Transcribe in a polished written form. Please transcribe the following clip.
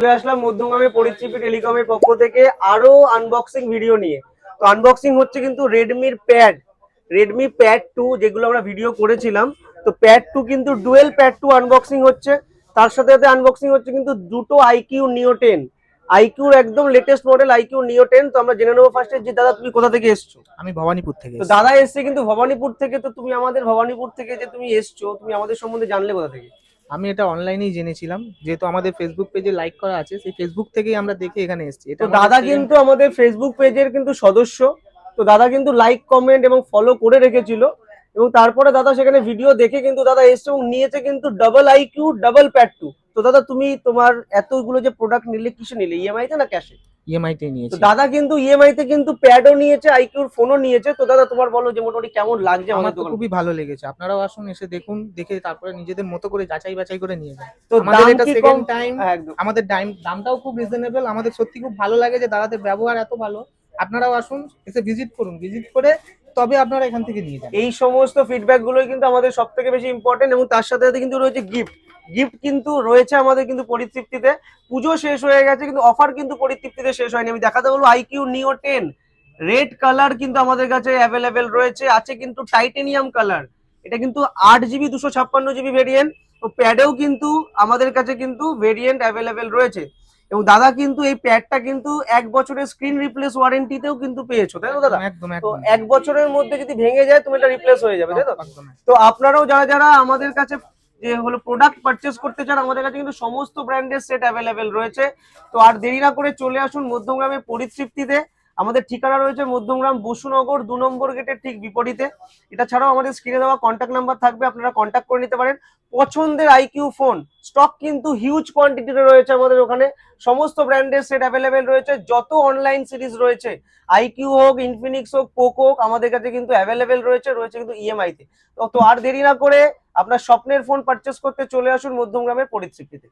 চলে আসলাম মধ্যমগ্রামে পরিচিতি টেলিকমের পক্ষ থেকে আরো আনবক্সিং ভিডিও নিয়ে। তো আনবক্সিং হচ্ছে কিন্তু রেডমি প্যাড 2 যেগুলো আমরা ভিডিও করেছিলাম। তো প্যাড 2 কিন্তু ডুয়েল প্যাড 2 আনবক্সিং হচ্ছে, তার সাথে সাথে আনবক্সিং হচ্ছে কিন্তু দুটো আইকিউ নিও 10, আইকিউর একদম লেটেস্ট মডেল আইকিউ নিও 10। তো আমরা জেনে নেবো ফার্স্টে যে দাদা তুমি কোথা থেকে এসছো। আমি ভবানীপুর থেকে তো এসেছি। দাদা এসছে কিন্তু ভবানীপুর থেকে। তো তুমি আমাদের ভবানীপুর থেকে যে তুমি এসছো, তুমি আমাদের সম্বন্ধে জানলে কোথা থেকে? আমি এটা অনলাইনেই জেনেছিলাম, যেহেতু আমাদের ফেসবুক পেজে লাইক করা আছে, সেই ফেসবুক থেকেই আমরা দেখে এখানে এসেছি। এটা তো আমাদের দাদা সেকেন্ড। কিন্তু আমাদের ফেসবুক পেজের কিন্তু সদস্য। তো দাদা কিন্তু লাইক কমেন্ট এবং ফলো করে রেখেছিল, এবং তারপরে দাদা সেখানে ভিডিও দেখে কিন্তু দাদা এসছে এবং নিয়েছে কিন্তু ডাবল আইকিউ ডাবল প্যাড 2। তো দাদা তুমি তোমার এতগুলো যে প্রোডাক্ট নিলে কিসে নিলে, ইএমআই তে না ক্যাশে? ইএমআই তে তো নিয়েছি। দাদা কিন্তু ইএমআই তে কিন্তু প্যাডও নিয়েছে, আইকিউর ফোনও নিয়েছে। তো দাদা তোমার বলো যে মোটামুটি কেমন লাগছে আমার আমাদের তো দোকান? খুবই ভালো লেগেছে, আপনারাও আসুন, এসে দেখুন, দেখে তারপরে নিজেদের মতো করে যাচাই বাছাই করে নিয়ে যান। তো আমাদের দাম এটা কি কম? Second time. হ্যাঁ, একদম। আমাদের দামটাও খুব রিজনেবল, আমাদের সত্যি খুব ভালো লাগে যে দাদাদের ব্যবহার এত ভালো। আপনারাও আসুন, এসে ভিজিট করুন, ভিজিট করে তবে আপনারা এখান থেকে নিয়ে যান। এই সমস্ত ফিডব্যাক গুলোই কিন্তু আমাদের সব থেকে বেশি ইম্পর্টেন্ট, এবং তার সাথে সাথে কিন্তু রয়েছে গিফট। গিফট কিন্তু রয়েছে আমাদের কিন্তু পরিতৃপ্তিতে। পুজো শেষ হয়ে গেছে কিন্তু অফার কিন্তু পরিতৃপ্তিতে শেষ হয়নি। আমি দেখাতে বলবো আইকিউ নিও 10 রেড কালার কিন্তু আমাদের কাছে অ্যাভেলেবেল রয়েছে, আছে কিন্তু টাইটেনিয়াম কালার। এটা কিন্তু 8 জিবি 256 জিবি ভেরিয়েন্ট। তো প্যাডেও কিন্তু আমাদের কাছে কিন্তু ভেরিয়েন্ট অ্যাভেলেবেল রয়েছে। এবং দাদা কিন্তু এই প্যাডটা কিন্তু 1 বছরের স্ক্রিন রিপ্লেস ওয়ারেন্টিতেও কিন্তু পেয়েছো, তাই তো একদম দাদা? একদম তো একদম। 1 বছরের মধ্যে যদি ভেঙে যায় তুমি এটা রিপ্লেস হয়ে যাবে, তাই তো? একদম। তো আপনারাও যারা যারা আমাদের কাছে যে হলো প্রোডাক্ট পারচেস করতে চান, আমাদের কাছে কিন্তু সমস্ত ব্র্যান্ডের সেট অ্যাভেলেবেল রয়েছে। তো আর দেরি না করে চলে আসুন মধ্যমগ্রামের পরিতৃপ্তিতে। আমাদের ঠিকানা রয়েছে মধ্যমগ্রাম বসুনগর 2 নম্বর গেটের ঠিক বিপরীতে। এটা ছাড়াও আমাদের স্ক্রিনে দেওয়া কন্ট্যাক্ট নাম্বার থাকবে, আপনারা কন্ট্যাক্ট করে নিতে পারেন। পছন্দের আইকিউ ফোন স্টক কিন্তু হিউজ কোয়ান্টিটিতে রয়েছে আমাদের ওখানে। সমস্ত ব্র্যান্ডের সেট অ্যাভেলেবেল রয়েছে, যত অনলাইন সিরিজ রয়েছে, আইকিউ হোক, ইনফিনিক্স হোক, পোকো হোক, আমাদের কাছে কিন্তু অ্যাভেলেবেল রয়েছে কিন্তু ইএমআই তে। তো আর দেরি না করে আপনার স্বপ্নের ফোন পারচেস করতে চলে আসুন মধ্যমগ্রামের পরিতৃপ্তিতে।